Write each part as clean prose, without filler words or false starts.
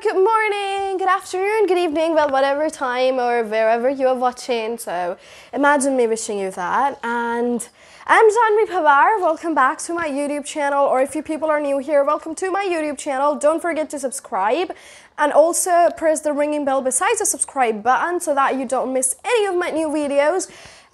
good morning, good afternoon, good evening, well, whatever time or wherever you are watching. So imagine me wishing you that. And I'm Janvi Pawar. Welcome back to my YouTube channel, or if you people are new here, welcome to my YouTube channel. Don't forget to subscribe and also press the ringing bell besides the subscribe button so that you don't miss any of my new videos.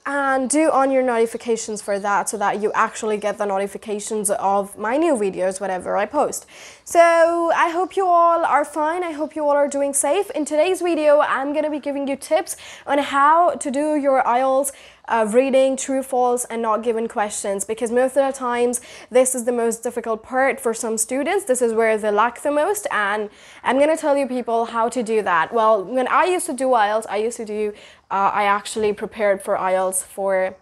And do on your notifications for that so that you actually get the notifications of my new videos whenever I post. So I hope you all are fine. I hope you all are doing safe. In today's video, I'm going to be giving you tips on how to do your IELTS reading true, false, and not given questions, because most of the times this is the most difficult part for some students. This is where they lack the most, and I'm going to tell you people how to do that. Well, when I used to do IELTS, I actually prepared for IELTS for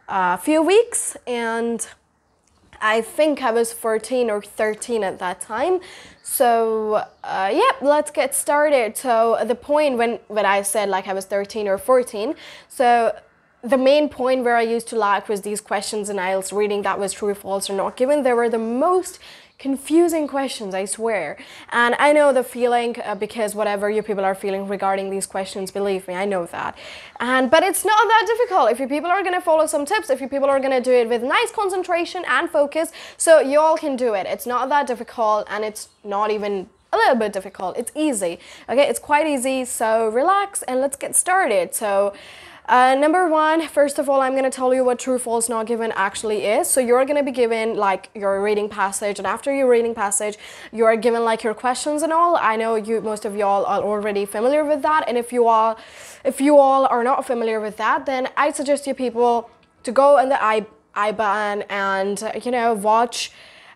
a few weeks, and I think I was 14 or 13 at that time. So yeah, let's get started. So the point when I said like I was 13 or 14, so the main point where I used to lack was these questions in IELTS reading that was true, false, or not given. They were the most confusing questions, I swear. And I know the feeling because whatever you people are feeling regarding these questions, believe me, I know that. But it's not that difficult if you people are going to follow some tips, if you people are going to do it with nice concentration and focus, so you all can do it. It's not that difficult, and it's not even a little bit difficult. It's easy. Okay, it's quite easy. So relax and let's get started. So number one, first of all, I'm going to tell you what true, false, not given actually is. So you're going to be given like your reading passage, and after your reading passage, you are given like your questions and all. I know most of y'all are already familiar with that, and if you all are not familiar with that, then I suggest you people to go in the I button and watch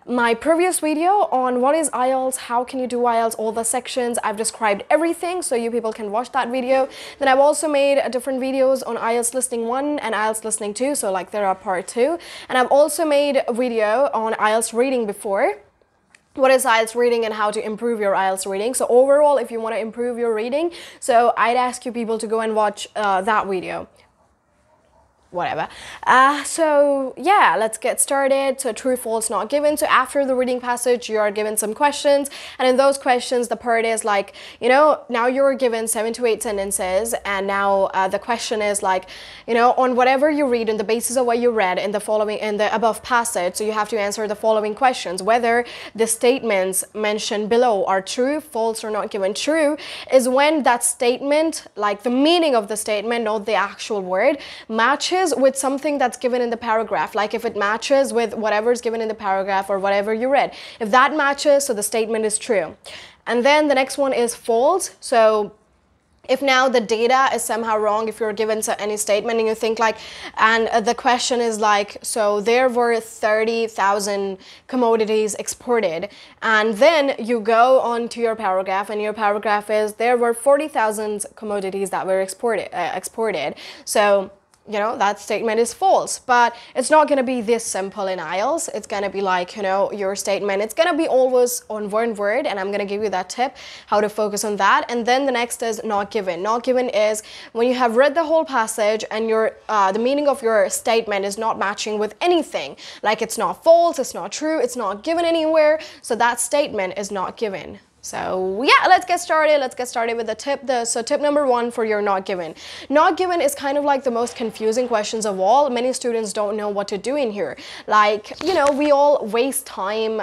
my previous video on what is IELTS, how can you do IELTS, all the sections. I've described everything, so you people can watch that video. Then I've also made different videos on IELTS listening 1 and IELTS listening 2, so like there are part 2. And I've also made a video on IELTS reading before. What is IELTS reading and how to improve your IELTS reading. So overall, if you want to improve your reading, so I'd ask you people to go and watch that video. Whatever. So yeah, let's get started. So true, false, not given. So after the reading passage, you are given some questions, and in those questions, the part is like, now you're given 7 to 8 sentences, and now the question is like, on whatever you read, on the basis of what you read in the above passage, so you have to answer the following questions: whether the statements mentioned below are true, false, or not given. True is when that statement, like the meaning of the statement, not the actual word, matches with something that's given in the paragraph. Like if it matches with whatever's given in the paragraph or whatever you read, if that matches, so the statement is true. And then the next one is false. So if now the data is somehow wrong, if you're given any statement and you think like, and the question is like, so there were 30,000 commodities exported, and then you go on to your paragraph, and your paragraph is there were 40,000 commodities that were exported. So that statement is false. But it's not going to be this simple in IELTS. It's going to be like, your statement, it's going to be always on one word, and I'm going to give you that tip, how to focus on that. And then the next is not given. Not given is when you have read the whole passage and the meaning of your statement is not matching with anything. Like it's not false, it's not true, it's not given anywhere. So that statement is not given. So yeah, let's get started. Let's get started with the tip. So tip number one for your not given. Not given is kind of like the most confusing questions of all. Many students don't know what to do in here. Like, we all waste time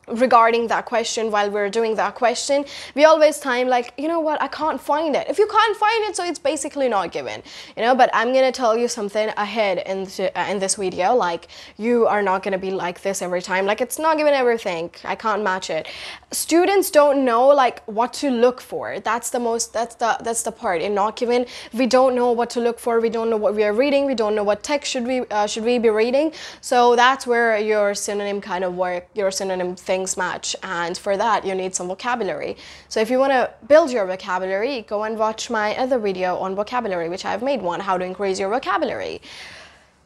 regarding that question. While we're doing that question, we always time like, what, I can't find it. If you can't find it, so it's basically not given, but I'm gonna tell you something ahead in this video, like you are not gonna be like this every time, like it's not given everything, I can't match it. Students don't know like what to look for. That's the part in not given. We don't know what to look for, we don't know what we are reading, we don't know what text should we be reading. So that's where your synonym kind of work, your synonym things match, and for that you need some vocabulary. So if you want to build your vocabulary, go and watch my other video on vocabulary, which I've made one, how to increase your vocabulary.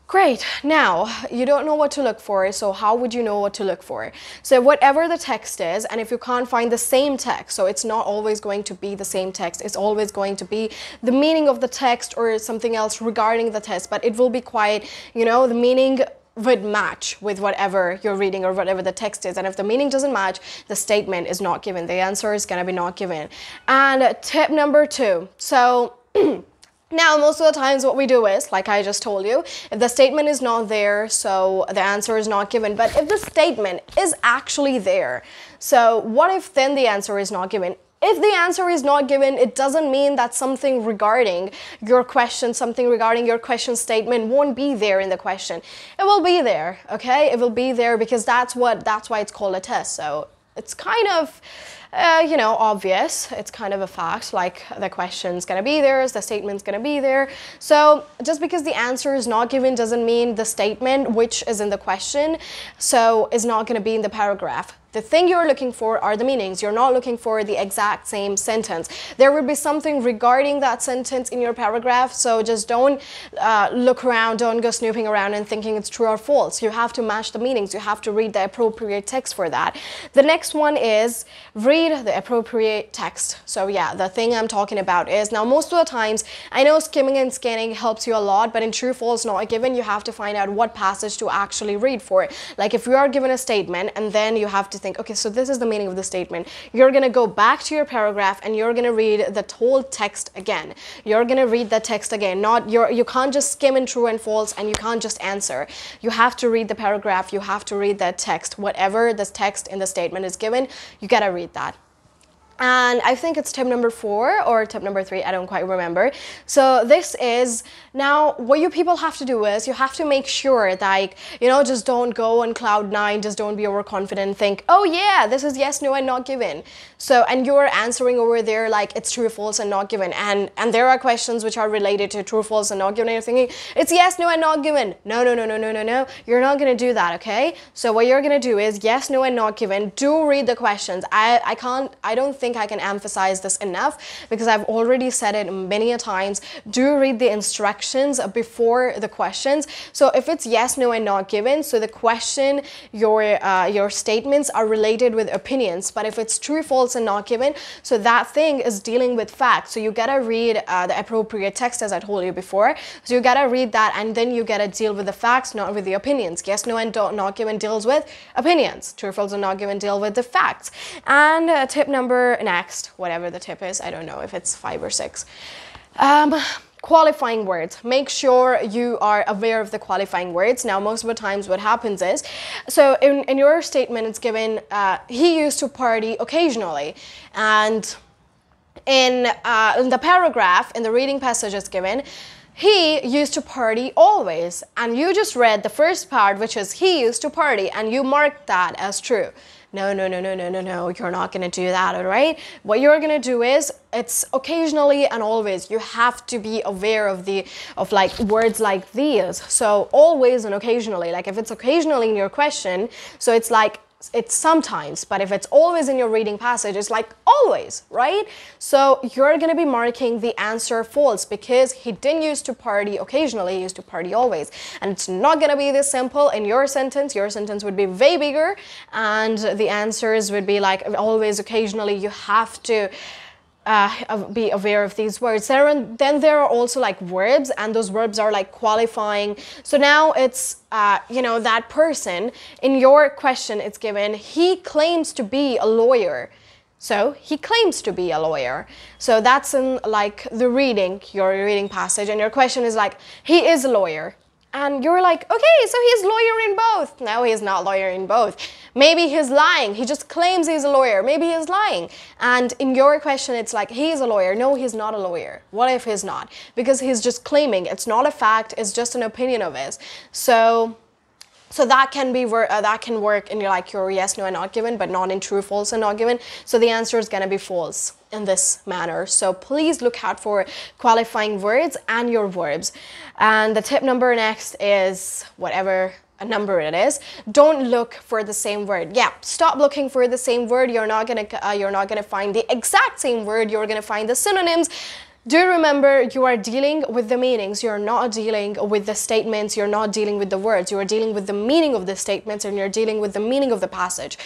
Great. Now, you don't know what to look for, so how would you know what to look for? So whatever the text is, and if you can't find the same text, so it's not always going to be the same text, it's always going to be the meaning of the text or something else regarding the text, but it will be quite, the meaning would match with whatever you're reading or whatever the text is. And if the meaning doesn't match, the statement is not given. The answer is going to be not given. And tip number 2. So now, most of the times what we do is, like I just told you, if the statement is not there, so the answer is not given. But if the statement is actually there, so what if then the answer is not given? If the answer is not given, it doesn't mean that something regarding your question, something regarding your question statement won't be there in the question. It will be there, okay? It will be there because that's why it's called a test. So it's kind of, you know, obvious. It's kind of a fact, like the question's gonna be there, the statement's gonna be there. So just because the answer is not given doesn't mean the statement, which is in the question, so is not gonna be in the paragraph. The thing you're looking for are the meanings. You're not looking for the exact same sentence. There will be something regarding that sentence in your paragraph, so just don't look around, don't go snooping around and thinking it's true or false. You have to match the meanings. You have to read the appropriate text for that. The next one is read the appropriate text. So yeah, the thing I'm talking about is, now most of the times, I know skimming and scanning helps you a lot, but in true, false, not given, you have to find out what passage to actually read for. Like if you are given a statement and then you have to think, okay, so this is the meaning of the statement. You're going to go back to your paragraph and you're going to read the whole text again. You're going to read the text again. You can't just skim in true and false and you can't just answer. You have to read the paragraph. You have to read that text. Whatever the text in the statement is given, you got to read that. And I think it's tip number 4 or tip number 3, I don't quite remember. So this is, now what you people have to do is you have to make sure that, you know, just don't go on cloud 9, just don't be overconfident, think, oh yeah, this is yes, no, and not given. So, and you're answering over there like it's true, false, and not given. And there are questions which are related to true, false, and not given, and you're thinking, it's yes, no, and not given. No, no, no, no, no, no, no. You're not going to do that, okay? So what you're going to do is yes, no, and not given. Do read the questions. I don't think I can emphasize this enough because I've already said it many a times. Do read the instructions before the questions. So if it's yes, no, and not given, so the question, your statements are related with opinions. But if it's true, false, and not given, so that thing is dealing with facts. So you gotta read the appropriate text, as I told you before. So you gotta read that and then you gotta deal with the facts, not with the opinions. Yes, no, and not given deals with opinions. True, false, and not given deal with the facts. And tip number next, whatever the tip is, I don't know if it's 5 or 6. Qualifying words. Make sure you are aware of the qualifying words. Now, most of the times what happens is, so in your statement it's given, he used to party occasionally. And in the paragraph, in the reading passage it's given, he used to party always. And you just read the first part, which is he used to party, and you marked that as true. No, no, no, no, no, no, no, you're not going to do that, all right? What you're going to do is, it's occasionally and always. You have to be aware of like words like these. So always and occasionally, like if it's occasionally in your question, so it's like, it's sometimes, but if it's always in your reading passage, it's like always, right? So you're going to be marking the answer false because he didn't used to party occasionally, he used to party always. And it's not going to be this simple in your sentence. Your sentence would be way bigger and the answers would be like always, occasionally. You have to be aware of these words. Then there are also like verbs, and those verbs are like qualifying. So now it's, you know, that person in your question, it's given, he claims to be a lawyer. So he claims to be a lawyer. So that's in like the reading, your reading passage, and your question is like, he is a lawyer. And you're like, okay, so he's lawyer in both. No, he's not lawyer in both. Maybe he's lying. He just claims he's a lawyer. Maybe he's lying. And in your question, it's like, he's a lawyer. No, he's not a lawyer. What if he's not? Because he's just claiming. It's not a fact. It's just an opinion of his. So that can be that can work in your yes, no, and not given, but not in true, false, and not given. So the answer is going to be false in this manner. So please look out for qualifying words and your verbs. And the tip number next is whatever a number it is, don't look for the same word. Yeah, stop looking for the same word. You're not gonna find the exact same word. You're gonna find the synonyms. Do remember, you are dealing with the meanings. You're not dealing with the statements. You're not dealing with the words. You are dealing with the meaning of the statements, and you're dealing with the meaning of the passage.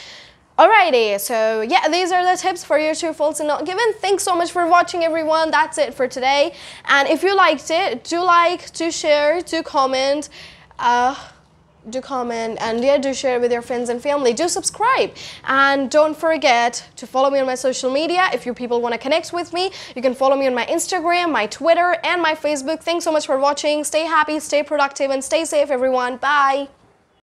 Alrighty, so yeah, these are the tips for your true, false, and not given. Thanks so much for watching, everyone. That's it for today. And if you liked it, do like, do share, do comment. do comment, and yeah, do share with your friends and family. Do subscribe, and don't forget to follow me on my social media. If you people want to connect with me, you can follow me on my Instagram, my Twitter, and my Facebook. Thanks so much for watching. Stay happy, stay productive, and stay safe, everyone. Bye.